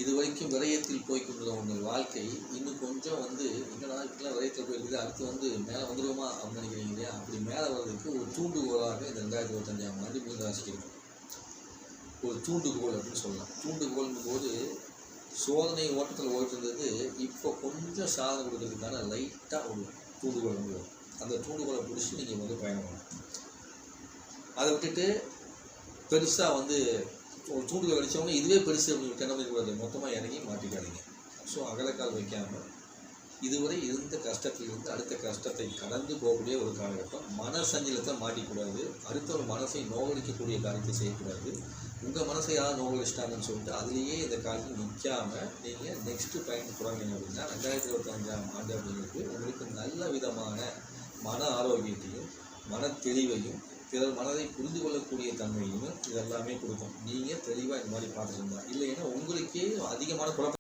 இது வரைக்கும் விரயத்தில் போய்கொண்டிருந்த உங்கள் வாழ்க்கை இன்னும் கொஞ்சம் என்னடா இப்படிலாம் விரயத்தில் போயிருக்குது, அடுத்து மேலே வந்துடுவோமா அப்படின்னு நினைக்கிறீங்க இல்லையா? அப்படி மேலே வர்றதுக்கு ஒரு தூண்டுகோலாக இந்த 2025ஆம் ஆண்டு மீன ராசிக்கு இருக்கும். ஒரு தூண்டுகோல் அப்படின்னு சொல்லலாம். தூண்டுகோல்னும் போது சோதனை ஓட்டத்தில் ஓடிட்டு இருந்தது இப்போ கொஞ்சம் சாதனை கொடுக்கறதுக்கான லைட்டாக ஒரு தூண்டுகோல் வரும். அந்த தூண்டுகோலை பிடிச்சி நீங்கள் பயணம் பண்ணணும். அதை விட்டுட்டு பெருசாக ஒரு தூண்டுகோல் அடித்தவங்க இதுவே பெருசு அப்படின்னு என்ன பண்ணக்கூடாது, மொத்தமாக இறங்கி மாட்டிக்காதீங்க. ஸோ அகலக்கால் வைக்காமல் இதுவரை இருந்த கஷ்டத்திலிருந்து அடுத்த கஷ்டத்தை கடந்து போகக்கூடிய ஒரு காலகட்டம். மனசஞ்சலத்தை மாட்டிக்கூடாது, அடுத்த ஒரு மனசை நோகடிக்கக்கூடிய காரியத்தை செய்யக்கூடாது. உங்கள் மனசை யாரும் நோகடிச்சிட்டாங்கன்னு சொல்லிட்டு அதுலேயே இந்த காலத்தில் நிற்காமல் நீங்கள் நெக்ஸ்ட்டு பயணம் தொடங்கினீங்க அப்படின்னா 2025ஆம் ஆண்டு அப்படிங்கிறது உங்களுக்கு நல்ல விதமான மன ஆரோக்கியத்தையும் மன தெளிவையும் பிறர் மனதை புரிந்து கொள்ளக்கூடிய தன்மையும் இதெல்லாமே கொடுக்கும். நீங்கள் தெளிவாக இந்த மாதிரி பார்த்துருந்தா இல்லைன்னா உங்களுக்கே அதிகமான குழப்பம்